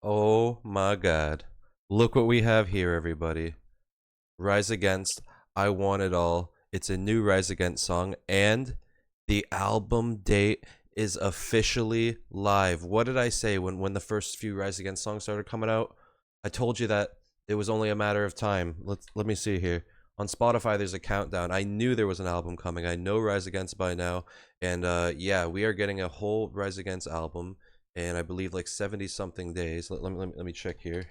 Oh my god. Look what we have here, everybody. Rise Against, I Want It All. It's a new Rise Against song, and the album date is officially live. What did I say when the first few Rise Against songs started coming out? I told you that it was only a matter of time. Let me see here. On Spotify, there's a countdown. I knew there was an album coming. I know Rise Against by now, and yeah, we are getting a whole Rise Against album, and I believe like 70 something days. Let me check here.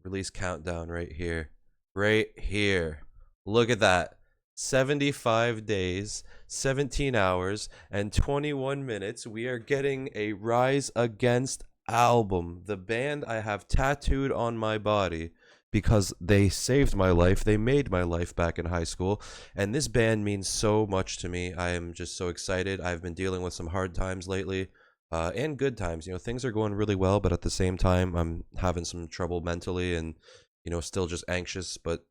Release countdown right here. Right here. Look at that. 75 days, 17 hours, and 21 minutes. We are getting a Rise Against album. The band I have tattooed on my body because they saved my life. They made my life back in high school. And this band means so much to me. I am just so excited. I've been dealing with some hard times lately. And good times. Things are going really well, but at the same time, I'm having some trouble mentally and, still just anxious. But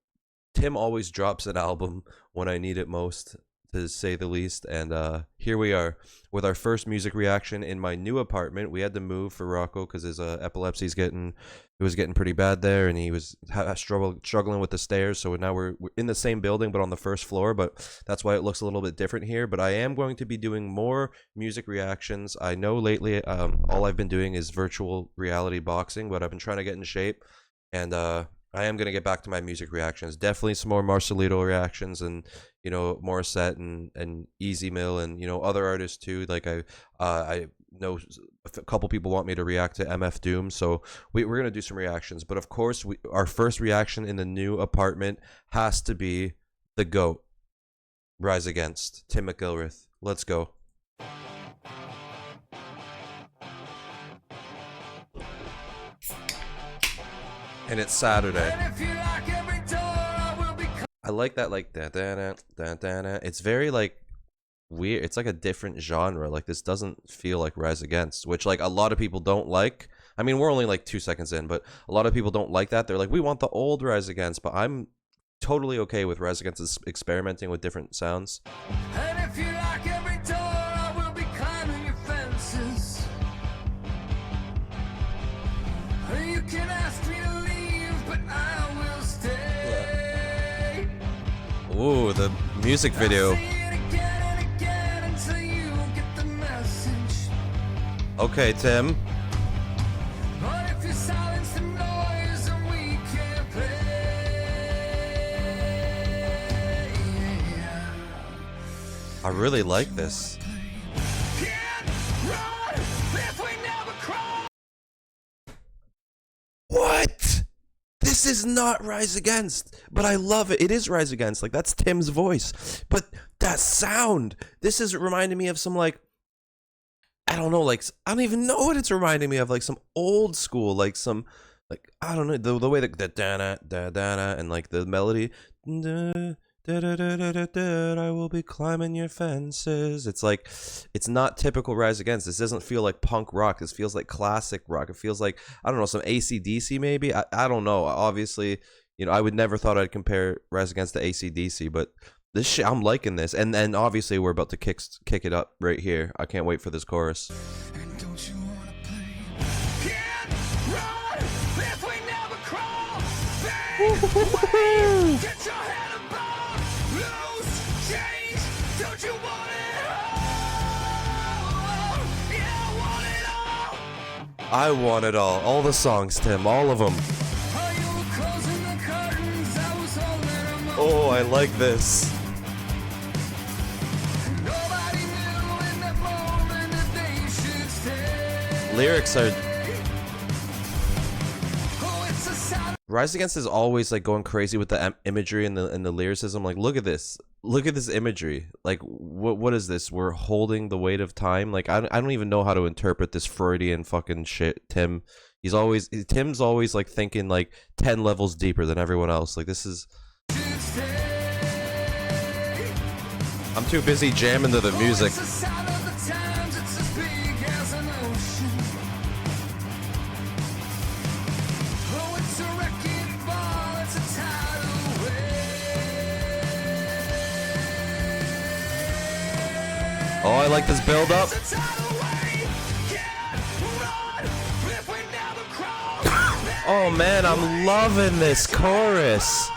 Tim always drops an album when I need it most, to say the least. And here we are with our first music reaction in my new apartment. We had to move for Rocco because his epilepsy's was getting pretty bad there, and he was struggling with the stairs. So now we're in the same building, but on the first floor. But that's why it looks a little bit different here. But I am going to be doing more music reactions. I know lately, all I've been doing is virtual reality boxing, but I've been trying to get in shape, and I am going to get back to my music reactions. Definitely some more Marcelito reactions, and Morissette and Easy Mill, and other artists too. Like I know a couple people want me to react to MF Doom, so we're going to do some reactions. But of course, our first reaction in the new apartment has to be the GOAT, Rise Against, Tim McIlrath. Let's go. And it's Saturday. I like that, like that. It's very like weird. It's like a different genre. Like, this doesn't feel like Rise Against, which like a lot of people don't like. I mean, we're only like 2 seconds in, but a lot of people don't like that. They're like, we want the old Rise Against, but I'm totally okay with Rise Against experimenting with different sounds. And if you like every door, I will be climbing your fences. You can ask me to leave, but I will stay. Ooh, the music video. Okay, Tim. But if you silence the noise and we can't play. I really like this. What? This is not Rise Against, but I love it. It is Rise Against. Like, that's Tim's voice. But that sound, this is reminding me of some, like, I don't know, like, I don't even know what it's reminding me of. Like, some old school, like, some, like, I don't know, the way that da-da-da, and, like, the melody, I will be climbing your fences. It's like, it's not typical Rise Against. This doesn't feel like punk rock. This feels like classic rock. It feels like, I don't know, some AC/DC maybe. I don't know. Obviously, I would never thought I'd compare Rise Against to AC/DC, but this shit, I'm liking this. And then obviously we're about to kick it up right here. I can't wait for this chorus. And don't you wanna play? Can't run if we never crawl. Bang, get your head above, lose change. Don't you want it all? Yeah, I want it all. I want it all the songs, Tim, all of them. Oh, I like this. Lyrics are... Rise Against is always like going crazy with the imagery and the lyricism. Like, look at this imagery. Like, what is this? We're holding the weight of time. Like, I don't even know how to interpret this Freudian fucking shit. Tim's always like thinking like 10 levels deeper than everyone else. Like, this is... I'm too busy jamming to the music. Oh, I like this build up. Oh man, I'm loving this chorus.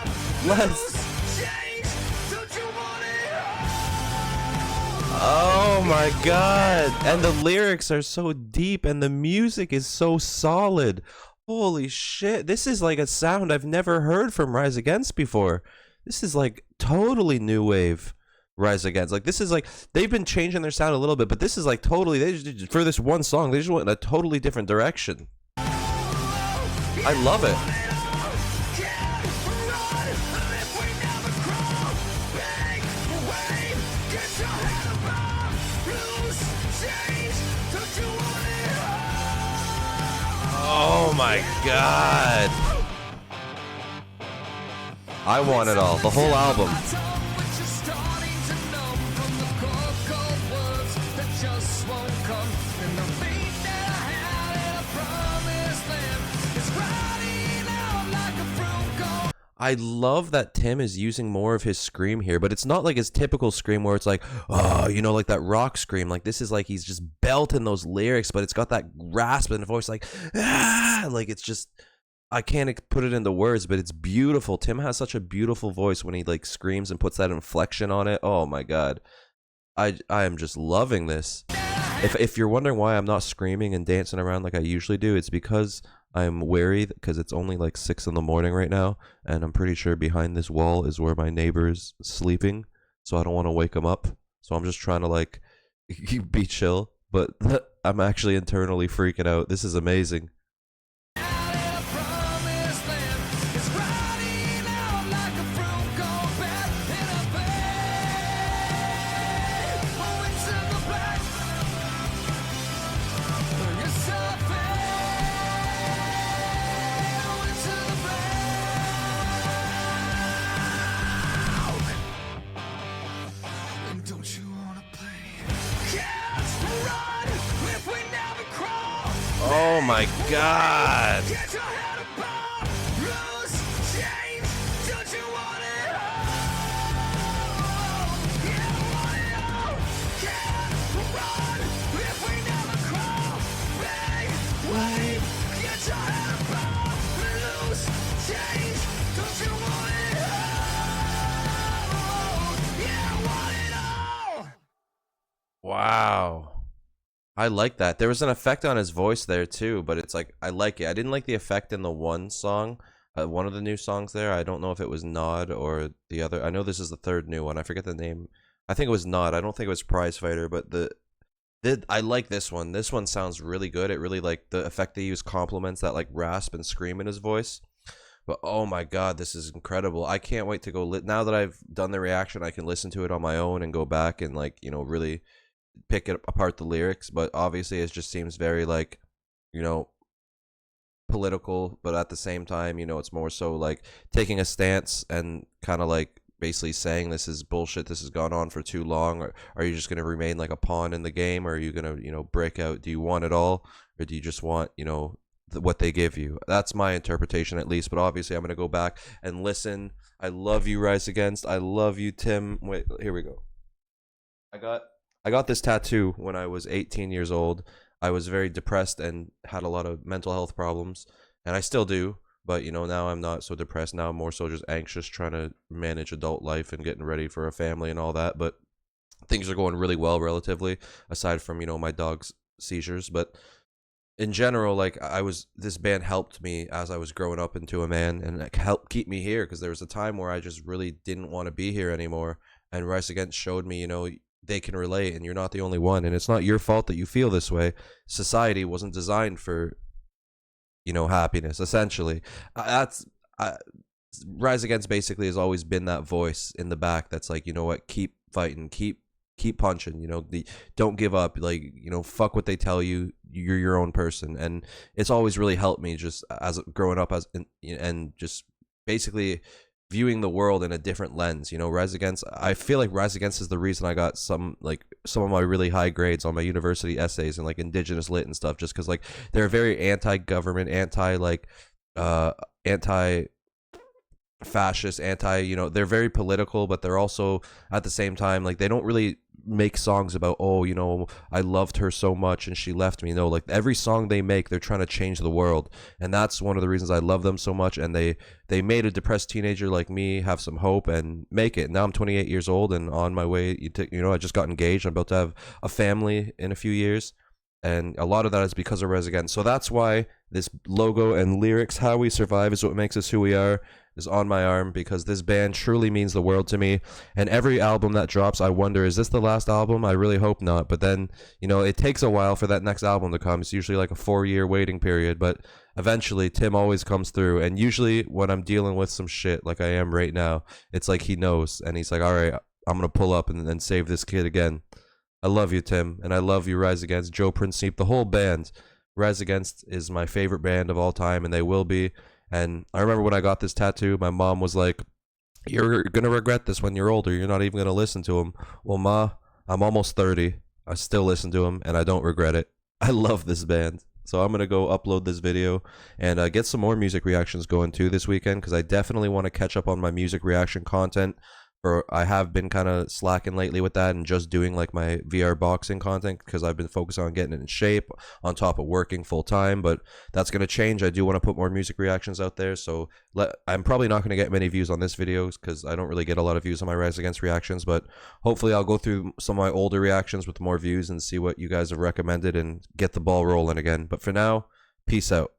Oh my god. And the lyrics are so deep and the music is so solid. Holy shit. This is like a sound I've never heard from Rise Against before. This is like totally new wave Rise Against. Like this is like they've been changing their sound a little bit, but this is like totally for this one song, they just went in a totally different direction. I love it. Oh my god. I want it all. The whole album. I love that Tim is using more of his scream here, but it's not like his typical scream where it's like, oh, you know, like that rock scream. Like this is like he's just belting those lyrics, but it's got that rasp in the voice, like, ah, like it's just, I can't put it into words, but it's beautiful. Tim has such a beautiful voice when he like screams and puts that inflection on it. Oh my god, I am just loving this. If you're wondering why I'm not screaming and dancing around like I usually do, it's because I'm wary because it's only like 6 in the morning right now, and I'm pretty sure behind this wall is where my neighbor's sleeping, so I don't want to wake him up. So I'm just trying to like be chill, but I'm actually internally freaking out. This is amazing. Oh my god. Wow. I like that. There was an effect on his voice there too, but it's like, I like it. I didn't like the effect in the one song, one of the new songs there. I don't know if it was Nod or the other. I know this is the third new one. I forget the name. I think it was Nod. I don't think it was Prize Fighter, but I like this one. This one sounds really good. It really, like, the effect they use complements that like rasp and scream in his voice. But oh my god, this is incredible. I can't wait to go now that I've done the reaction, I can listen to it on my own and go back and, like, you know, really pick it apart, the lyrics. But obviously it just seems very, like, you know, political, but at the same time, you know, it's more so like taking a stance and kind of like basically saying this is bullshit, this has gone on for too long. Or are you just going to remain like a pawn in the game, or are you going to, you know, break out? Do you want it all, or do you just want, you know, what they give you? That's my interpretation, at least. But obviously I'm going to go back and listen. I love you, Rise Against. I love you, Tim. Wait, here we go. I got this tattoo when I was 18 years old. I was very depressed and had a lot of mental health problems, and I still do, but, you know, now I'm not so depressed. Now I'm more so just anxious, trying to manage adult life and getting ready for a family and all that. But things are going really well, relatively, aside from, you know, my dog's seizures. But in general, like, this band helped me as I was growing up into a man, and it helped keep me here, because there was a time where I just really didn't want to be here anymore, and Rise Against showed me, you know, they can relate, and you're not the only one, and it's not your fault that you feel this way. Society wasn't designed for, you know, happiness, essentially. Rise Against basically has always been that voice in the back that's like, you know what, keep fighting, keep punching, you know, don't give up, like, you know, fuck what they tell you, you're your own person. And it's always really helped me, just as growing up, and just basically viewing the world in a different lens. You know, Rise Against, I feel like Rise Against is the reason I got some of my really high grades on my university essays and like indigenous lit and stuff, just because, like, they're very anti-government, anti-fascist, you know, they're very political, but they're also at the same time, like, they don't really make songs about, oh, you know, I loved her so much and she left me. No, like every song they make, they're trying to change the world, and that's one of the reasons I love them so much. And they made a depressed teenager like me have some hope and make it. Now I'm 28 years old and on my way. You know, I just got engaged. I'm about to have a family in a few years, and a lot of that is because of Res Against. So that's why this logo and lyrics, "How We Survive," is what makes us who we are, is on my arm, because this band truly means the world to me. And every album that drops, I wonder, is this the last album? I really hope not. But then, you know, it takes a while for that next album to come. It's usually like a 4-year waiting period, but eventually Tim always comes through. And usually when I'm dealing with some shit like I am right now, it's like he knows, and he's like, all right, I'm gonna pull up and save this kid again. I love you, Tim, and I love you, Rise Against, Joe Principe, the whole band. Rise Against is my favorite band of all time, and they will be. And I remember when I got this tattoo, my mom was like, "You're gonna regret this when you're older. You're not even gonna listen to them." Well, Ma, I'm almost 30. I still listen to them, and I don't regret it. I love this band. So I'm gonna go upload this video and get some more music reactions going too this weekend, because I definitely want to catch up on my music reaction content. Or I have been kind of slacking lately with that and just doing like my VR boxing content, because I've been focused on getting it in shape on top of working full time. But that's going to change. I do want to put more music reactions out there. So I'm probably not going to get many views on this video because I don't really get a lot of views on my Rise Against reactions. But hopefully I'll go through some of my older reactions with more views and see what you guys have recommended and get the ball rolling again. But for now, peace out.